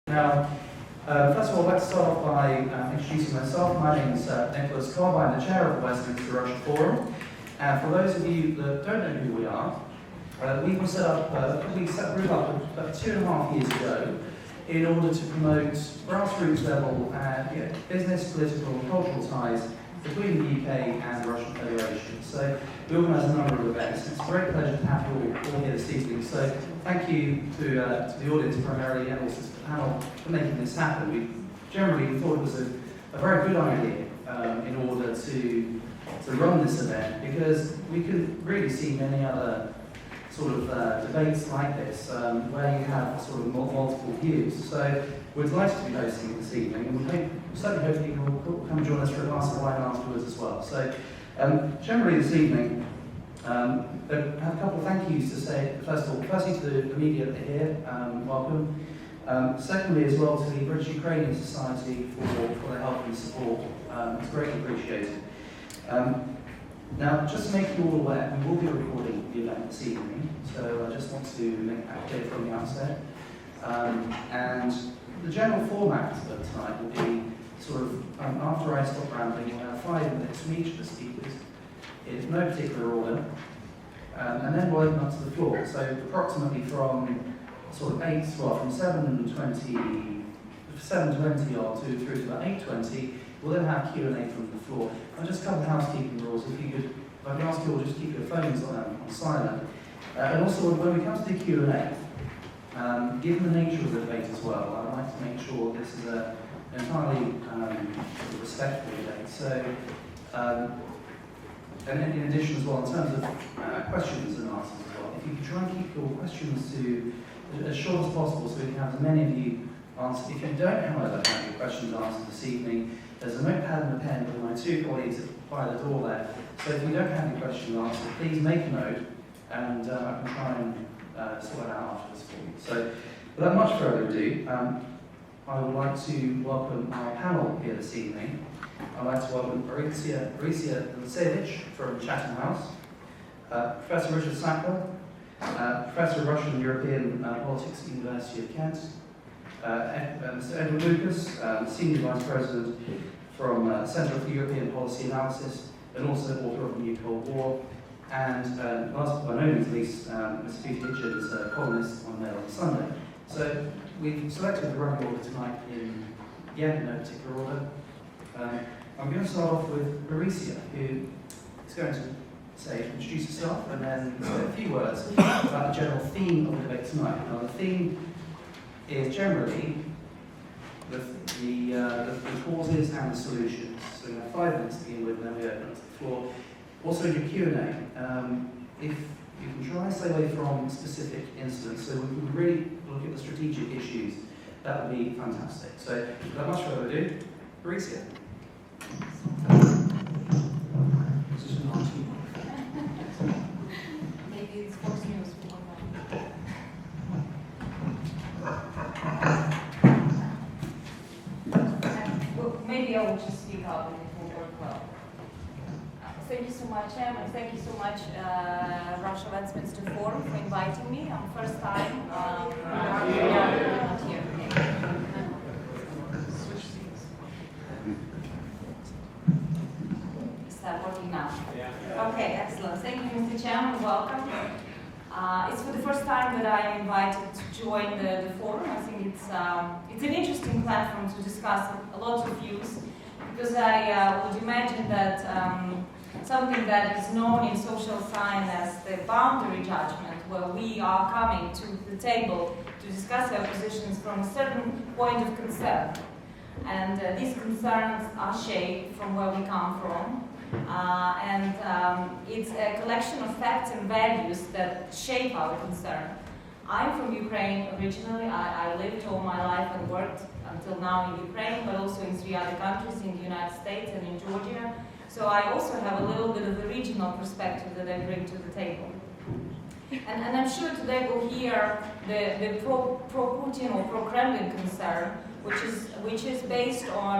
Now, first of all, I'd like to start off by introducing myself. My name is Nicholas Cobb. I'm the chair of the Westminster Russia Forum. And for those of you that don't know who we are, we were set up, we set the group up about 2.5 years ago in order to promote grassroots level business, political and cultural ties between the UK and the Russian Federation. So we organise a number of events. It's a great pleasure to have you all here this evening. So thank you to the audience primarily and also to the panel for making this happen. We generally thought it was a very good idea in order to run this event, because we could really see many other sort of debates like this where you have sort of multiple views. So we're delighted to be hosting this evening, and we certainly hope people will come and join us for a glass of wine afterwards as well. So generally this evening, I have a couple of thank yous to say. Firstly to the media that are here, welcome. Secondly as well to the British Ukrainian Society for their help and support. It's greatly appreciated. Now, just to make you all aware, we will be recording the event this evening, so I just want to make that clear from the outset. And the general format of tonight will be sort of, after I stop rambling, we'll have 5 minutes from each of the speakers, in no particular order, and then we'll open up to the floor. So approximately from sort of 7:20 or through to about 8:20, we'll then have Q&A from the floor. And just a couple of housekeeping rules. If I can ask you all just keep your phones on silent. And also, when we come to the Q&A, given the nature of the debate as well, I'd like to make sure this is an entirely respectful debate. So, and in addition as well, in terms of questions and answers as well, if you could try and keep your questions to as short as possible, so we can have as many of you answer. If you don't, however, have your questions answered this evening, there's a notepad and a pen with my 2 colleagues by the door there. So if you don't have your question answered, please make a note, and I can try and sort it out afterwards for you. So without much further ado, I would like to welcome our panel here this evening. I'd like to welcome Borisia Lusevich from Chatham House, Professor Richard Sackler, Professor of Russian and European Politics at the University of Kent, Mr. Edward Lucas, Senior Vice President from Centre for European Policy Analysis, and also author of The New Cold War, and last but no least, Mr. Peter Hitchens is a columnist on Mail on Sunday. So we've selected the running order tonight in no particular order. I'm going to start off with Borisia, who is going to introduce herself and then say a few words about the general theme of the debate tonight. Now, the theme is generally the causes and the solutions. So we have 5 minutes to begin with, and then we open up to the floor. Also in your Q&A, if you can try and stay away from specific incidents, so we can really look at the strategic issues, that would be fantastic. So without much further ado, Borisia. Maybe it's Fox News. Maybe I will just speak up and it will work well. Thank you so much, Em, and thank you so much, Russia Westminster Forum, for inviting me. I'm first time not here. Switch seats. Is that working now? Yeah. Okay, excellent. Thank you, Mr. Chairman. Welcome. It's for the first time that I am invited to join the forum. I think it's an interesting platform to discuss a lot of views, because I would imagine that something that is known in social science as the boundary judgment, where we are coming to the table to discuss our positions from a certain point of concern. And these concerns are shaped from where we come from. It's a collection of facts and values that shape our concern. I'm from Ukraine originally. I lived all my life and worked until now in Ukraine, but also in 3 other countries, in the United States and in Georgia. So I also have a little bit of a regional perspective that I bring to the table. And I'm sure today we'll hear the pro-Putin or pro-Kremlin concern, which is based on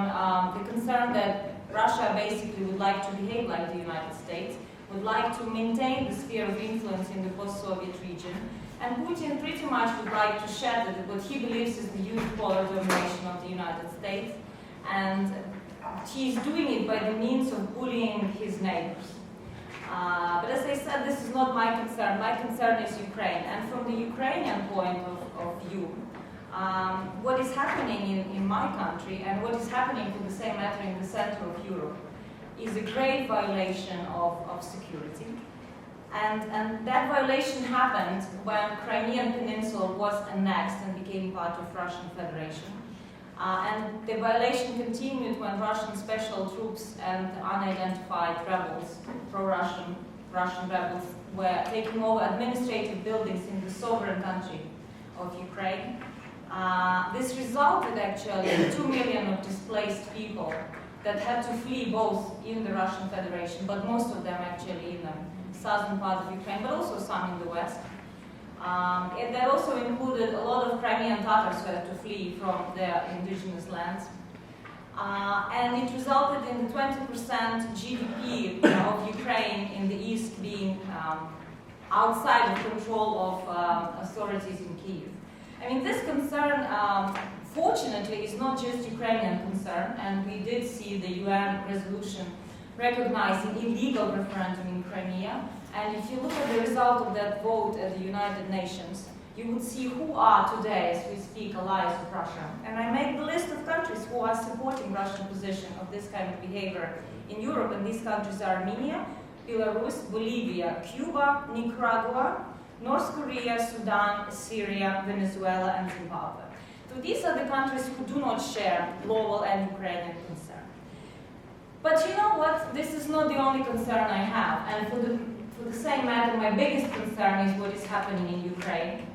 the concern that Russia basically would like to behave like the United States, would like to maintain the sphere of influence in the post-Soviet region, and Putin pretty much would like to shatter what he believes is the unipolar domination of the United States, and he's doing it by the means of bullying his neighbors. But as I said, this is not my concern. My concern is Ukraine, and from the Ukrainian point of view, what is happening in my country and what is happening for the same matter in the center of Europe is a grave violation of security. And that violation happened when Crimean Peninsula was annexed and became part of Russian Federation. And the violation continued when Russian special troops and unidentified rebels, pro-Russian rebels, were taking over administrative buildings in the sovereign country of Ukraine. This resulted actually in 2 million of displaced people that had to flee both in the Russian Federation, but most of them actually in the southern part of Ukraine, but also some in the west. And that also included a lot of Crimean Tatars who had to flee from their indigenous lands. And it resulted in the 20% GDP of Ukraine in the east being outside of control of authorities in Kyiv. I mean, this concern, fortunately, is not just Ukrainian concern, and we did see the UN resolution recognizing illegal referendum in Crimea. And if you look at the result of that vote at the United Nations, you would see who are today, as we speak, allies of Russia. And I make the list of countries who are supporting Russian position of this kind of behavior in Europe, and these countries are Armenia, Belarus, Bolivia, Cuba, Nicaragua, North Korea, Sudan, Syria, Venezuela, and Zimbabwe. So these are the countries who do not share global and Ukrainian concern. But you know what? This is not the only concern I have. And for the same matter, my biggest concern is what is happening in Ukraine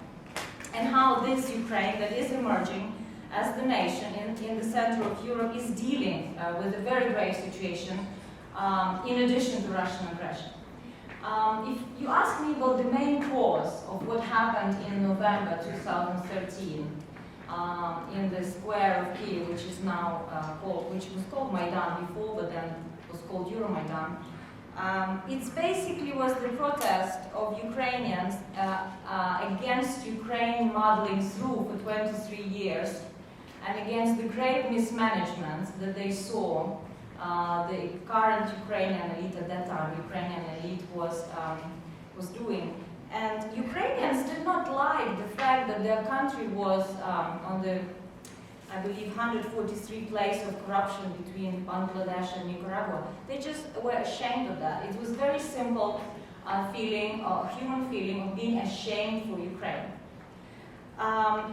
and how this Ukraine that is emerging as the nation in the center of Europe is dealing with a very grave situation in addition to Russian aggression. If you ask me about the main cause of what happened in November 2013 in the square of Kyiv, which is now which was called Maidan before, but then was called Euromaidan, it basically was the protest of Ukrainians against Ukraine muddling through for 23 years and against the great mismanagement that they saw the current Ukrainian elite at that time, Ukrainian elite was doing. And Ukrainians did not like the fact that their country was on the, I believe, 143 place of corruption between Bangladesh and Nicaragua. They just were ashamed of that. It was very simple feeling, a human feeling of being ashamed for Ukraine.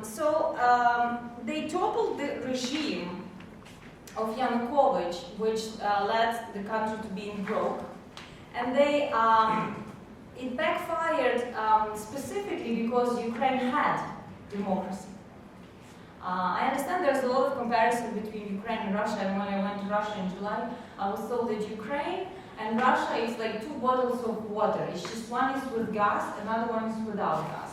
So they toppled the regime of Yanukovych, which led the country to being broke, and they it backfired specifically because Ukraine had democracy. I understand there's a lot of comparison between Ukraine and Russia, and when I went to Russia in July, I was told that Ukraine and Russia is like two bottles of water. It's just one is with gas, another one is without gas.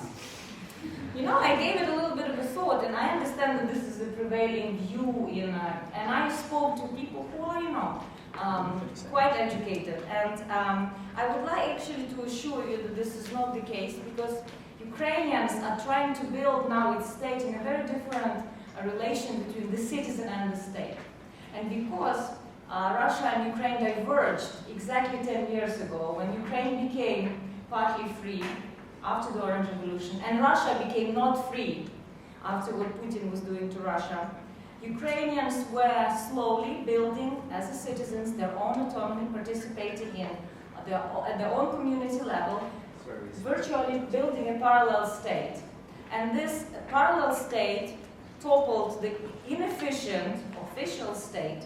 You know, I gave it a little bit of a thought, and I understand that this is a prevailing view and I spoke to people who are, you know, quite educated. And I would like actually to assure you that this is not the case, because Ukrainians are trying to build now its state in a very different relation between the citizen and the state. And because Russia and Ukraine diverged exactly 10 years ago, when Ukraine became partly free after the Orange Revolution, and Russia became not free after what Putin was doing to Russia, Ukrainians were slowly building, as citizens, their own autonomy, participating in at their own community level, virtually building a parallel state. And this parallel state toppled the inefficient official state,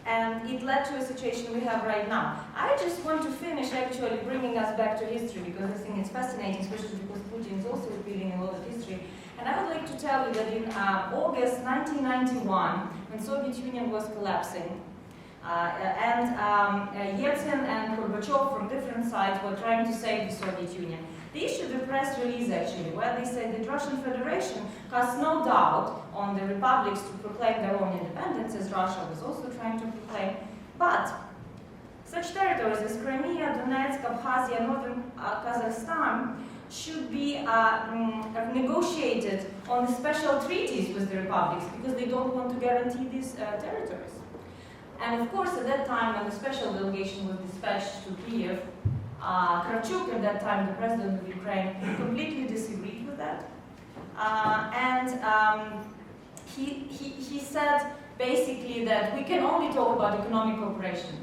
and it led to a situation we have right now. I just want to finish actually bringing us back to history, because I think it's fascinating, especially because Putin is also repeating a lot of history. And I would like to tell you that in August 1991, when the Soviet Union was collapsing, and Yeltsin and Gorbachev from different sides were trying to save the Soviet Union, they issued a press release actually, where they said that Russian Federation casts no doubt on the republics to proclaim their own independence, as Russia was also trying to proclaim, but Such territories as Crimea, Donetsk, Abkhazia, northern Kazakhstan should be negotiated on the special treaties with the republics because they don't want to guarantee these territories. And of course, at that time, when the special delegation was dispatched to Kiev, Kravchuk, at that time the president of Ukraine, completely disagreed with that. He said basically that we can only talk about economic cooperation,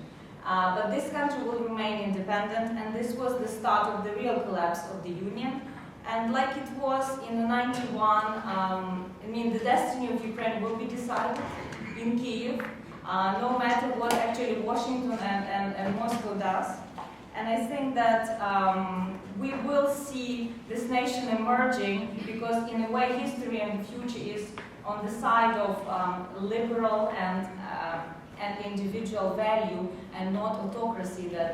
but this country will remain independent, and this was the start of the real collapse of the Union. And like it was in '91, I mean, the destiny of Ukraine will be decided in Kiev, no matter what actually Washington and Moscow does. And I think that we will see this nation emerging because in a way history and the future is on the side of liberal and individual value and not autocracy that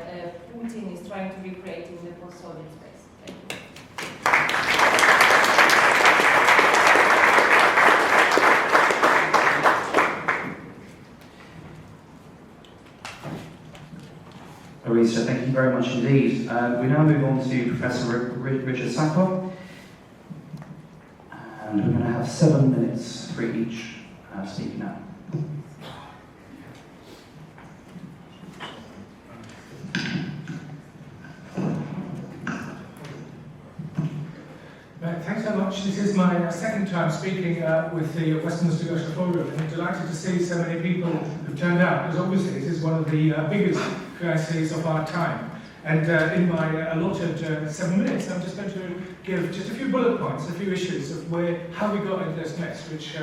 Putin is trying to recreate in the post-Soviet space. Thank you. Larissa, thank you very much indeed. We now move on to Professor Richard Sacco, and we're going to have 7 minutes for each speaker now. Thanks so much. This is my second time speaking with the Westminster Russia Forum, and I'm delighted to see so many people who've turned out, because obviously this is one of the biggest crises of our time. And in my allotted 7 minutes, I'm just going to give just a few bullet points, a few issues of how we got into this mess, which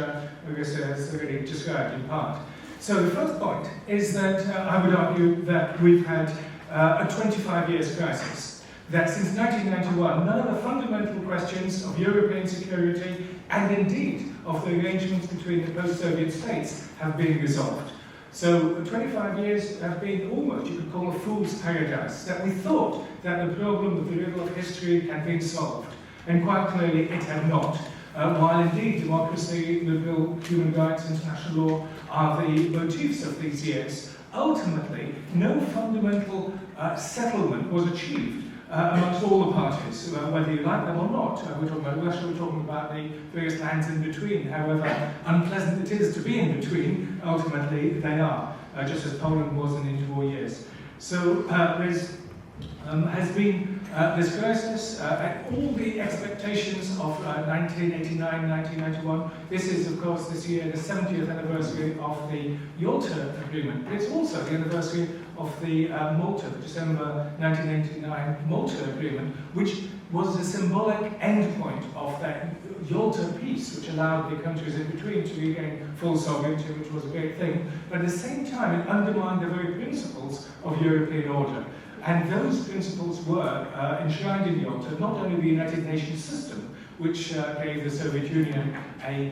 Marissa has already described in part. So the first point is that I would argue that we've had a 25 years crisis. That since 1991, none of the fundamental questions of European security and indeed of the arrangements between the post-Soviet states have been resolved. So 25 years have been almost, you could call, a fool's paradise, that we thought that the problem of the riddle of history had been solved. And quite clearly it had not. While indeed democracy, liberal human rights, international law are the motifs of these years, ultimately no fundamental settlement was achieved amongst all the parties, whether you like them or not. We're talking about Russia, we're talking about the various lands in between, however unpleasant it is to be in between, ultimately they are, just as Poland was in interwar years. So has been this crisis, all the expectations of 1989, 1991. This is, of course, this year the 70th anniversary of the Yalta Agreement. But it's also the anniversary of the Malta, the December 1989 Malta Agreement, which was the symbolic endpoint of that Yalta peace, which allowed the countries in between to regain full sovereignty, which was a great thing. But at the same time, it undermined the very principles of European order. And those principles were enshrined in Yalta, not only the United Nations system, which gave the Soviet Union a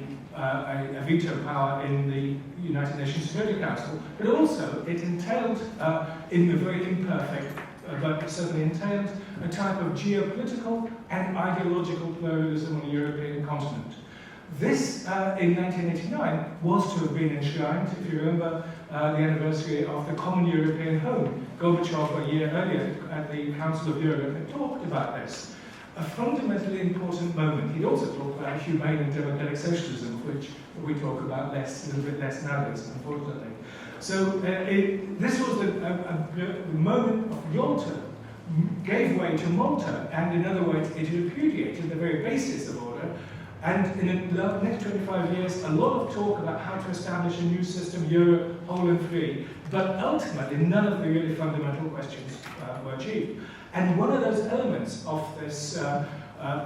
veto power in the United Nations Security Council, but also it entailed, in the very imperfect, but certainly entailed, a type of geopolitical and ideological pluralism on the European continent. This, in 1989, was to have been enshrined, if you remember, the anniversary of the Common European Home. Gorbachev, a year earlier at the Council of Europe, had talked about this. A fundamentally important moment. He'd also talked about humane and democratic socialism, which we talk about less, a little bit less nowadays, unfortunately. So this was the moment of Yalta, gave way to Malta, and in other words, it repudiated the very basis of order. And in the next 25 years, a lot of talk about how to establish a new system, Euro, whole and free, but ultimately none of the really fundamental questions were achieved. And one of those elements of this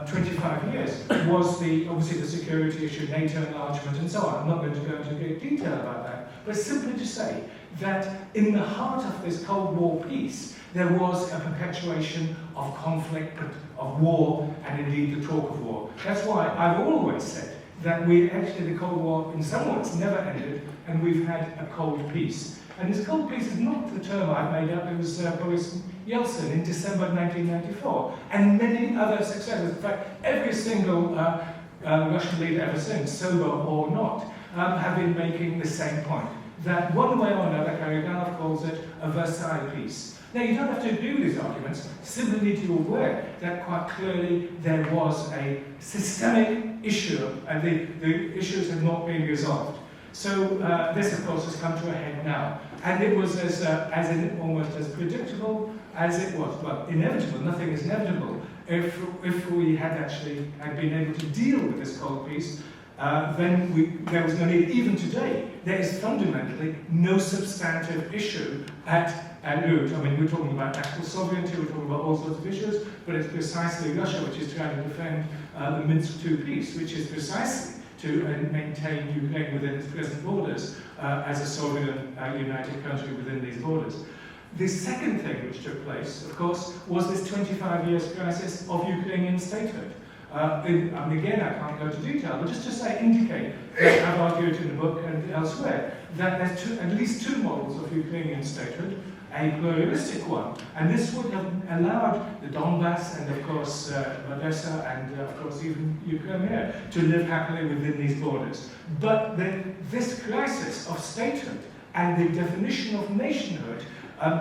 25 years was obviously the security issue, NATO enlargement and so on. I'm not going to go into great detail about that, but simply to say that in the heart of this Cold War peace, there was a perpetuation of conflict, of war, and indeed the talk of war. That's why I've always said that the Cold War in some ways never ended, and we've had a cold peace. And this cold peace is not the term I've made up, it was Boris Yeltsin in December 1994, and many other successors. In fact, every single Russian leader ever since, sober or not, have been making the same point. That one way or another, Karaganov calls it, a Versailles peace. Now, you don't have to agree with these arguments, simply need to be aware that quite clearly there was a systemic issue, and the issues have not been resolved. So this, of course, has come to a head now. And it was almost as predictable as it was. Well, inevitable, nothing is inevitable. If we had been able to deal with this cold peace, then there was no need. Even today, there is fundamentally no substantive issue at root. I mean, we're talking about national sovereignty, we're talking about all sorts of issues, but it's precisely Russia which is trying to defend the Minsk II peace, which is precisely to maintain Ukraine within its present borders as a sovereign united country within these borders. The second thing which took place, of course, was this 25 years crisis of Ukrainian statehood. Again, I can't go into detail, but just to indicate, I've argued in the book and elsewhere, that there's at least two models of Ukrainian statehood, a pluralistic one, and this would have allowed the Donbass and, of course, Odessa and, of course, even Ukraine to live happily within these borders. But this crisis of statehood and the definition of nationhood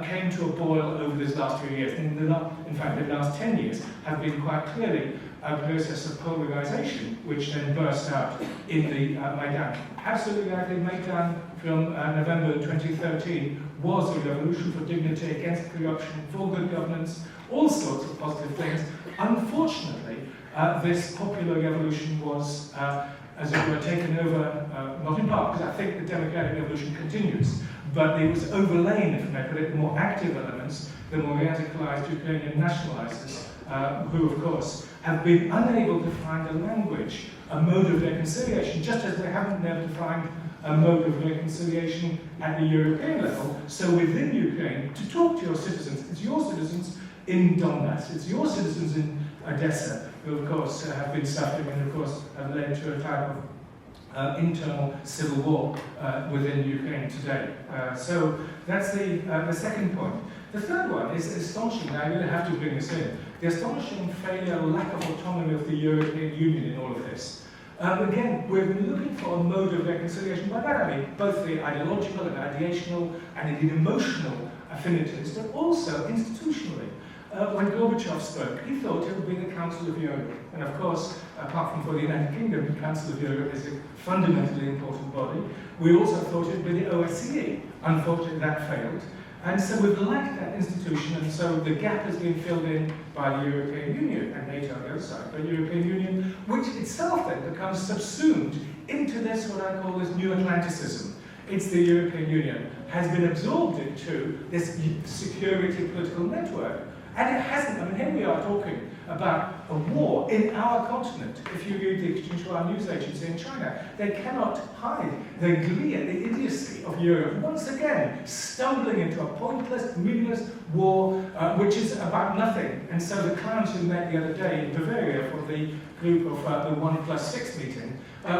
came to a boil over these last few years. In fact, the last 10 years have been quite clearly a process of polarization, which then burst out in the Maidan. Absolutely rightly, Maidan from November 2013 was a revolution for dignity, against corruption, for good governance, all sorts of positive things. Unfortunately, this popular revolution was, as it were, taken over, not in part, because I think the democratic revolution continues, but it was overlain, if I may put it, the more active elements, the more radicalized Ukrainian nationalizers, who, of course, have been unable to find a language, a mode of reconciliation, just as they haven't been able to find a mode of reconciliation at the European level. So within Ukraine, to talk to your citizens, it's your citizens in Donbass, it's your citizens in Odessa, who, of course, have been suffering and, of course, have led to a type of internal civil war within Ukraine today. So that's the second point. The third one is astonishing, I really have to bring this in, the astonishing failure or lack of autonomy of the European Union in all of this. Again, we're looking for a mode of reconciliation. By that I mean both the ideological and ideational and indeed emotional affinities, but also institutionally. When Gorbachev spoke, he thought it would be the Council of Europe. And of course, apart from for the United Kingdom, the Council of Europe is a fundamentally important body. We also thought it would be the OSCE. Unfortunately, that failed. And so we've lacked that institution, and so the gap has been filled in by the European Union, and NATO on the other side, by the European Union, which itself then becomes subsumed into this, what I call this new Atlanticism. It's the European Union, has been absorbed into this security political network. And it hasn't, I mean, here we are talking about a war in our continent. If you read the Xinhua news agency in China, they cannot hide the glee and the idiocy of Europe, once again stumbling into a pointless, meaningless war, which is about nothing. And so the clowns who met the other day in Bavaria for the group of the 1+6 meeting,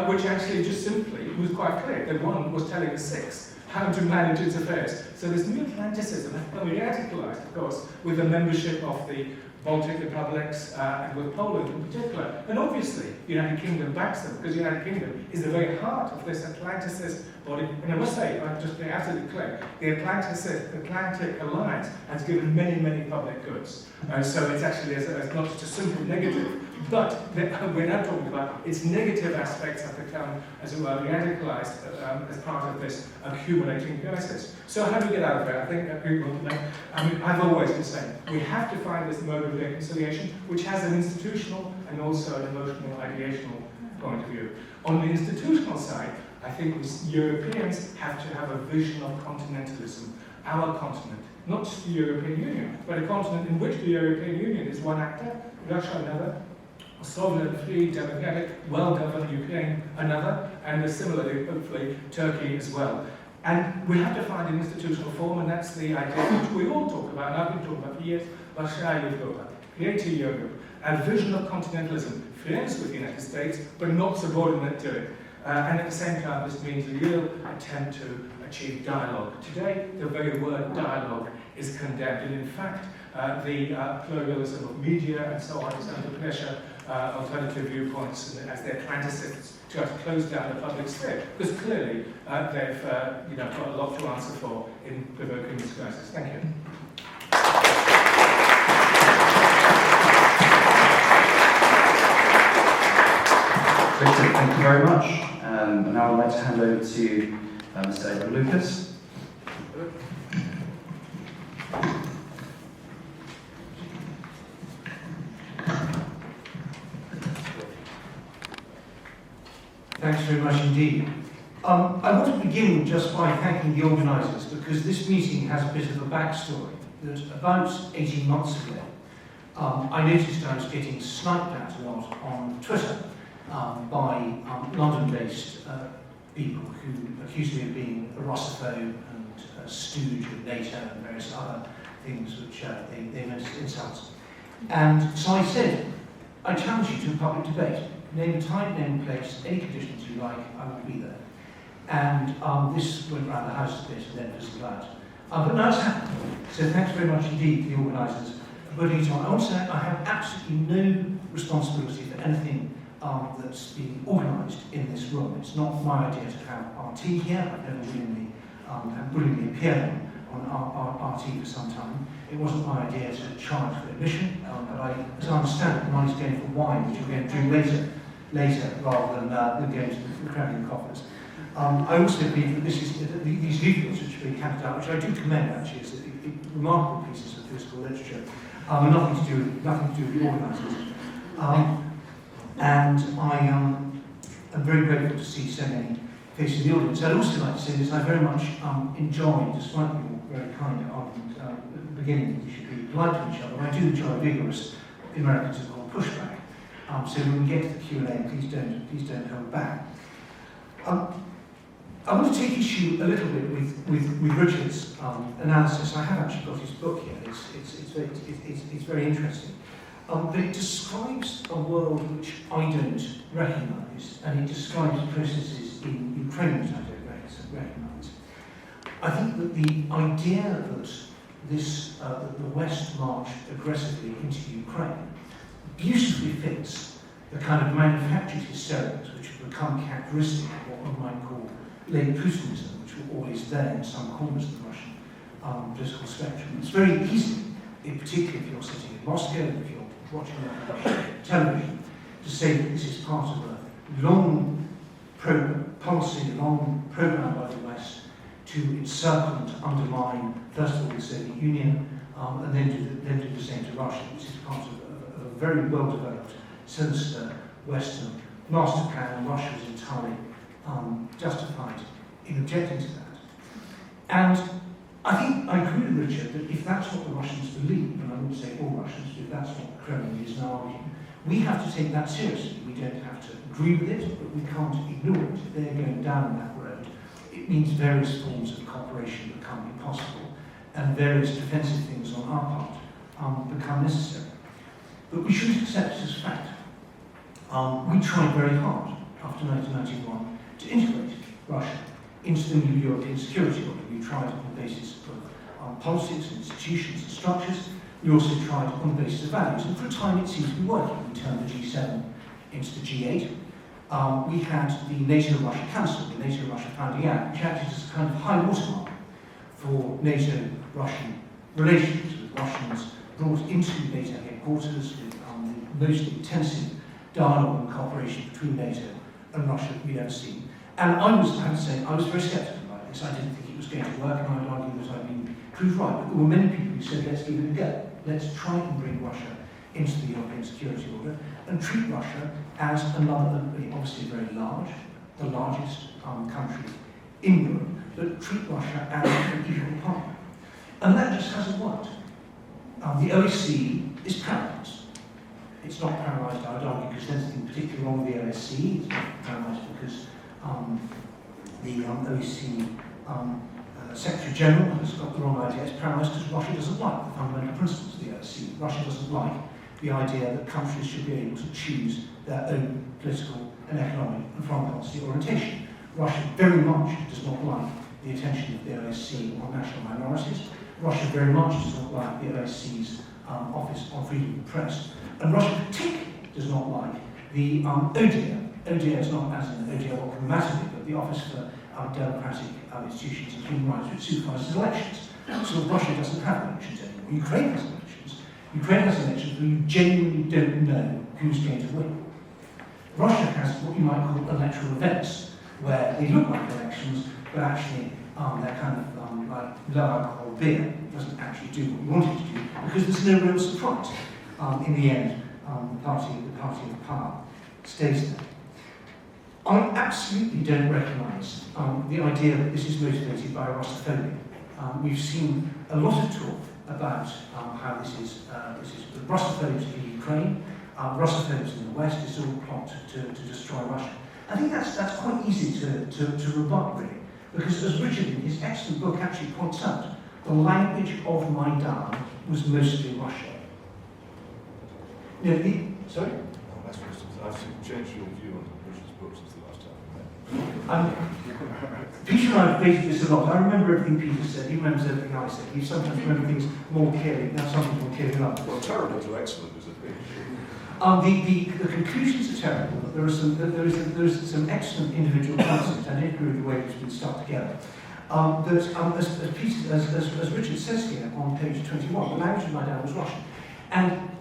which actually just simply was quite clear. The one was telling the six how to manage its affairs. So this new Atlanticism has become radicalized, of course, with the membership of the Baltic republics and with Poland in particular. And obviously, the United Kingdom backs them, because the United Kingdom is the very heart of this Atlanticist body. And I must say, I'll just be absolutely clear, the Atlantic Alliance has given many, many public goods. So it's actually it's not just a simple negative, but we're now talking about its negative aspects have become, as it were, radicalized as part of this accumulating crisis. So how do we get out of it? I think people know. I mean, I've always been saying, we have to find this mode of reconciliation, which has an institutional and also an emotional, ideational point of view. On the institutional side, I think we Europeans have to have a vision of continentalism, our continent, not just the European Union, but a continent in which the European Union is one actor, Russia another, a sovereign, free, democratic, well-governed Ukraine another, and similarly, hopefully, Turkey as well. And we have to find an institutional form, and that's the idea which we all talk about, and I've been talking about for years, create a Europe, a vision of continentalism, friends with the United States, but not subordinate to it. And at the same time, this means a real attempt to achieve dialogue. Today, the very word dialogue is condemned, and in fact, the pluralism of media and so on is under pressure alternative viewpoints as they're trying to close down the public sphere, because clearly they've got a lot to answer for in provoking this crisis. Thank you. Richard, thank you very much. And now I'd like to hand over to Mr. Edward Lucas. Thanks very much indeed. I want to begin just by thanking the organisers, because this meeting has a bit of a backstory. That about 18 months ago, I noticed I was getting sniped at a lot on Twitter by London-based people who accused me of being a Russophobe and a stooge of NATO and various other things which they meant as insults. And so I said, I challenge you to a public debate. Name a time, name a place, any conditions you like, I will be there. And this went around the house a bit and then fizzled out. But now it's happened. So thanks very much indeed to the organisers for putting it on. I want to say I have absolutely no responsibility for anything that's being organised in this room. It's not my idea to have RT here. I've never willingly appeared on RT for some time. It wasn't my idea to charge for admission, but as I understand it, the money's going for wine, which we're going to drink later rather than going to the Ukrainian coffers. I also believe that these leaflets which are being handed out, which I do commend actually, as remarkable pieces of political literature, nothing to do with the organisers. And I am very grateful to see so many faces in the audience. I'd also like to say this, I very much enjoyed, despite your very kind argument at the beginning that we should be polite to each other, I do enjoy vigorous, the Americans have called pushback. So when we get to the Q&A, please don't hold back. I want to take issue a little bit with Richard's analysis. I have actually got his book here. It's very interesting. But it describes a world which I don't recognise, and it describes processes in Ukraine which I don't recognise. I think that the idea that the West marched aggressively into Ukraine beautifully fits the kind of manufactured hysterics which have become characteristic of what one might call late Putinism, which were always there in some corners of the Russian political spectrum. It's very easy, particularly if you're sitting in Moscow, if you're watching Russian television, to say that this is part of a long policy, a long program by the West to encircle and to undermine, first of all, the Soviet Union, and then do the same to Russia, which is part of a very well-developed, sinister Western master plan, and Russia is entirely justified in objecting to that. And I think I agree with Richard that if that's what the Russians believe, and I wouldn't say all Russians, but if that's what the Kremlin is now arguing, we have to take that seriously. We don't have to agree with it, but we can't ignore it. If they're going down that road, it means various forms of cooperation become impossible, and various defensive things on our part become necessary. But we shouldn't accept it as fact. We tried very hard after 1991 to integrate Russia into the new European security order. We tried on the basis of politics, institutions and structures. We also tried on the basis of values, and for a time it seemed to be working. We turned the G7 into the G8. We had the NATO-Russia Council, the NATO-Russia Founding Act, which acted as a kind of high watermark for NATO-Russian relations, with Russians brought into NATO headquarters, with the most intensive dialogue and cooperation between NATO and Russia we'd ever seen. And I have to say, I was very sceptical about this. I didn't think it was going to work, and I'd argue that I'd been proved right. But there were many people who said, let's give it a go. Let's try and bring Russia into the European security order and treat Russia as another, obviously very large, the largest country in Europe, but treat Russia as an equal partner. And that just hasn't worked. The OSCE is paralysed. It's not paralysed, I would argue, because there's nothing particularly wrong with the OSCE. It's not paralysed because the OSCE Secretary General has got the wrong idea. It's paralysed because Russia doesn't like the fundamental principles of the OSCE. Russia doesn't like the idea that countries should be able to choose their own political and economic and foreign policy orientation. Russia very much does not like the attention of the OSCE on national minorities. Russia very much does not like the OSCE's Office on Freedom of the Press. And Russia particularly does not like. The ODIHR, ODIHR is not as in ODIHR or grammatically, but the Office for Democratic Institutions and Human Rights, which supervises elections. So Russia doesn't have elections anymore. Ukraine has elections. Ukraine has elections where you genuinely don't know who's going to win. Russia has what you might call electoral events, where they look like elections, but actually they're kind of like low alcohol beer. It doesn't actually do what you want it to do, because there's no real surprise. In the end, the party of power stays there. I absolutely don't recognise the idea that this is motivated by Russophobia. We've seen a lot of talk about how this is Russophobes in Ukraine, Russophobes in the West. It's all a plot to destroy Russia. I think that's quite easy to rebut, really, because as Richard in his excellent book actually points out, the language of Maidan was mostly Russia. Sorry? I've changed your view on Richard's book since the last time we met. Peter and I have debated this a lot. I remember everything Peter said. He remembers everything I said. He sometimes remembers things more clearly. Now some things more clearly than others. Well, terrible to excellent is a thing. The conclusions are terrible, but there is some excellent individual concepts. I don't agree with the way it's been stuck together. As Richard says here on page 21, the language of Maidan was Russian. And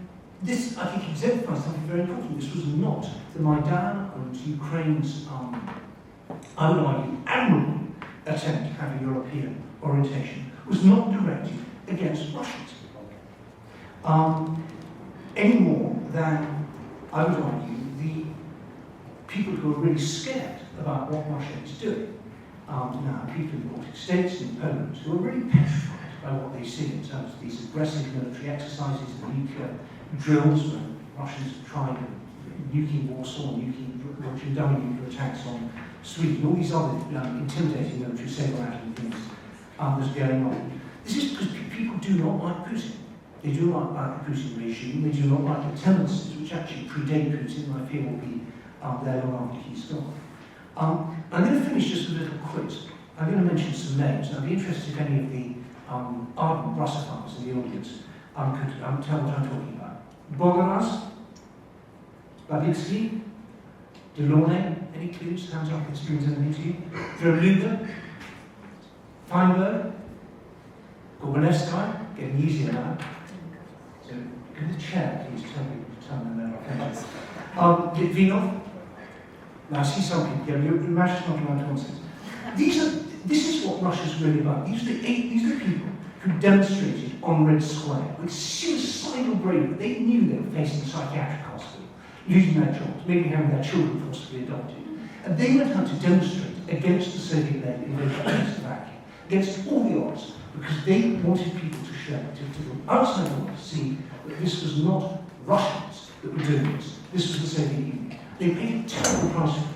this, I think, exemplifies something very important. This was not the Maidan and Ukraine's, I would argue, admirable attempt to have a European orientation, was not directed against Russians. Any more than, I would argue, the people who are really scared about what Russia is doing. Now, people in the Baltic States and in Poland who are really petrified by what they see in terms of these aggressive military exercises and nuclear drills when Russians have tried nuking Warsaw, done nuclear attacks on Sweden, all these other intimidating military saber-rattling things that's going on. This is because people do not like Putin. They do not like the Putin regime. They do not like the tendencies which actually predate Putin, and I fear will be there long after he's gone. I'm going to finish just with a little quiz. I'm going to mention some names. I'd be interested if any of the ardent Russophiles in the audience could tell what I'm talking about. Bogoraz, Babitsky, Delaunay, any clues? Hands up if it springs anything to you. Verluga, Feinberg, Gorbanevsky, getting easier now. So, give the chair, please, tell them their names. Litvinov. Now, I see some people here, you're not around nonsense. This is what Russia's really about. These are the people who demonstrated on Red Square with suicidal bravery. They knew they were facing a psychiatric hospital, losing their jobs, maybe having their children forcibly adopted. And they went out to demonstrate against the Soviet-led invasion of Czechoslovakia, against all the odds, because they wanted people to show, to the outside world to see that this was not Russians that were doing this. This was the Soviet Union. They paid a terrible price for it.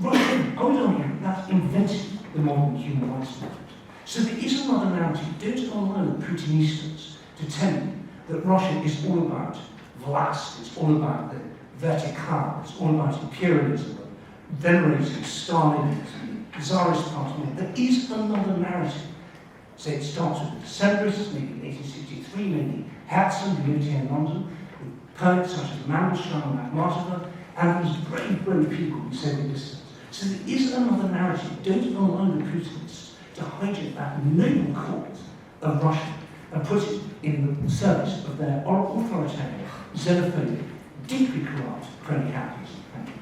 Russia, I would argue, that invented the modern human rights movement. So there is another narrative. Don't allow the Putinistas to tell you that Russia is all about vlast, it's all about the vertical, it's all about imperialism, venerating Stalinism, Tsarist party. There is another narrative. So it starts with the Decembrists, maybe 1863, maybe Herzen, who lived here in London, with poets such as Mandelstam and Akhmatova, and these brave people who say the distance. So there is another narrative. Don't allow the Putinists to hijack that noble cause of Russia and put it in the service of their authoritarian, xenophobic, deeply corrupt crony-capitalism. Thank you.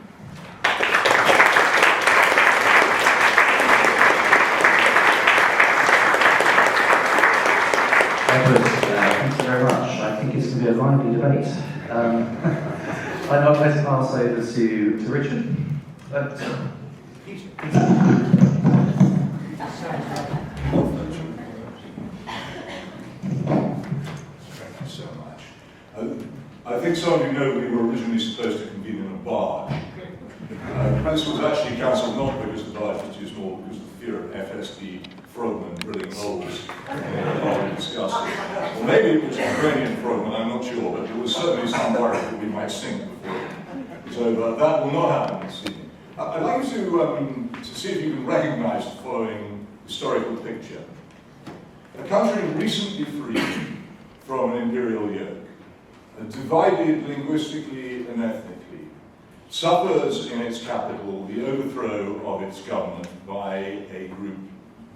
Edward, thanks very much. I think it's going to be a lively debate. I'd now like to pass over to Richard. Thank you so much. I think some of you know we were originally supposed to convene in a barge. This was actually cancelled not because the barge was too small, because of the fear of FSD frogmen drilling holes while we discussed it. Or maybe it was Ukrainian frogmen, I'm not sure, but there was certainly some worry that we might sink before it's over. That will not happen this evening. I'd like you to see if you can recognize the following historical picture. A country recently freed from an imperial yoke. divided linguistically and ethnically, suffers in its capital the overthrow of its government by a group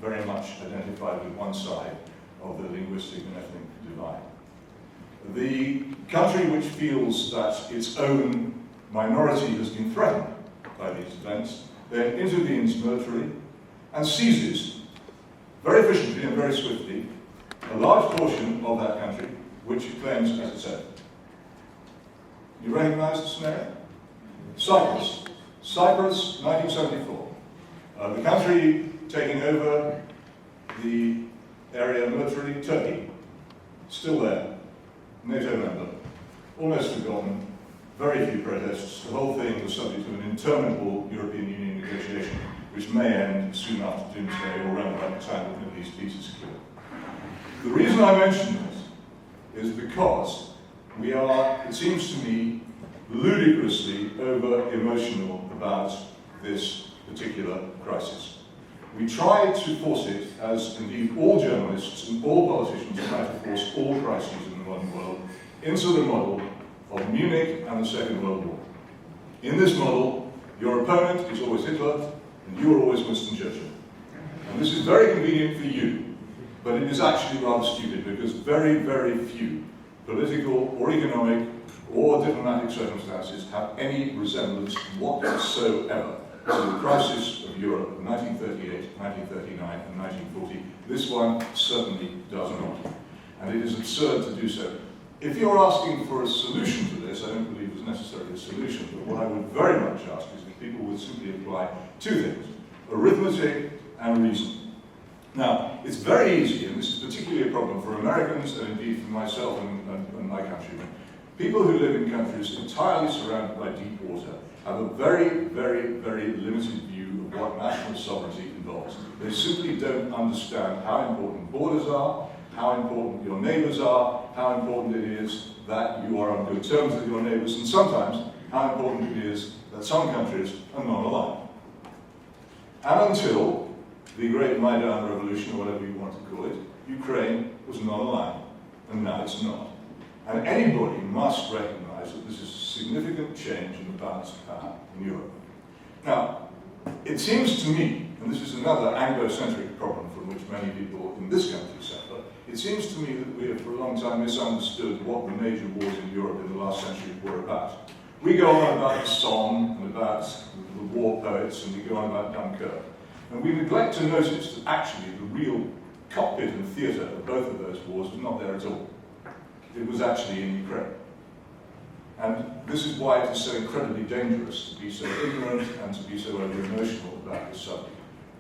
very much identified with one side of the linguistic and ethnic divide. The country which feels that its own minority has been threatened by these events then intervenes militarily and seizes very efficiently and very swiftly a large portion of that country which it claims as its own. You recognize the scenario? Cyprus. Cyprus, 1974. The country taking over the area militarily, Turkey, still there, NATO member, almost forgotten, very few protests. The whole thing was subject to an interminable European Union negotiation, which may end soon after doomsday or around about the time that the Middle East peace is secured. The reason I mention this is because we are, it seems to me, ludicrously over-emotional about this particular crisis. We try to force it, as indeed all journalists and all politicians try to force all crises in the modern world, into the model of Munich and the Second World War. In this model, your opponent is always Hitler, and you are always Winston Churchill. And this is very convenient for you, but it is actually rather stupid because very, very few political or economic or diplomatic circumstances have any resemblance whatsoever to the crisis of Europe of 1938, 1939, and 1940. This one certainly does not. And it is absurd to do so. If you're asking for a solution to this, I don't believe there's necessarily a solution, but what I would very much ask is if people would simply apply two things, arithmetic and reason. Now, it's very easy, and this is particularly a problem for Americans and indeed for myself and my countrymen. People who live in countries entirely surrounded by deep water have a very, very, very limited view of what national sovereignty involves. They simply don't understand how important borders are, how important your neighbours are, how important it is that you are on good terms with your neighbours, and sometimes how important it is that some countries are non-aligned. And until the Great Maidan Revolution, or whatever you want to call it, Ukraine was non-aligned, and now it's not. And anybody must recognise that this is a significant change in the balance of power in Europe. Now, it seems to me, and this is another Anglo-centric problem from which many people in this country suffer, it seems to me that we have for a long time misunderstood what the major wars in Europe in the last century were about. We go on about the Somme and about the war poets, and we go on about Dunkirk. And we neglect to notice that actually the real cockpit and theatre of both of those wars was not there at all. It was actually in Ukraine. And this is why it is so incredibly dangerous to be so ignorant and to be so over-emotional about this subject.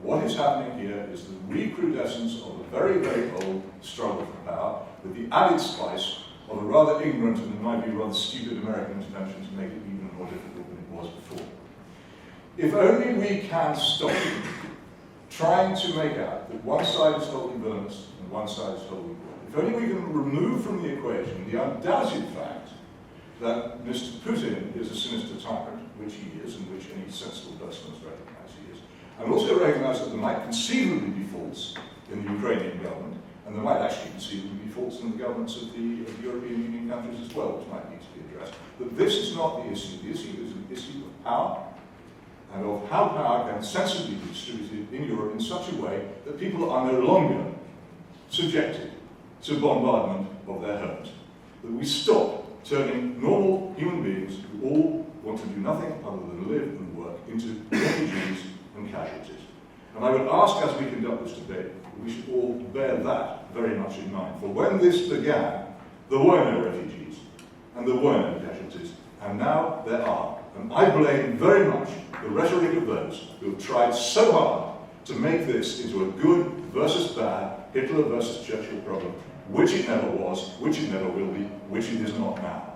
What is happening here is the recrudescence of a very, very old struggle for power with the added spice of a rather ignorant and, in my view, rather stupid American intervention to make it even more difficult than it was before. If only we can stop trying to make out that one side is wholly villainous and one side is wholly good. If only we can remove from the equation the undoubted fact that Mr. Putin is a sinister tyrant, which he is, and which any sensible person must recognise he is, and also recognise that there might conceivably be faults in the Ukrainian government, and there might actually conceivably be faults in the governments of the European Union countries as well, which might need to be addressed. But this is not the issue. The issue is an issue of power, and of how power can sensibly be distributed in Europe in such a way that people are no longer subjected to bombardment of their homes. That we stop turning normal human beings who all want to do nothing other than live and work into refugees and casualties. And I would ask, as we conduct this debate, that we should all bear that very much in mind. For when this began, there were no refugees, and there were no casualties, and now there are. And I blame very much the rhetoric of those who have tried so hard to make this into a good versus bad, Hitler versus Churchill problem, which it never was, which it never will be, which it is not now.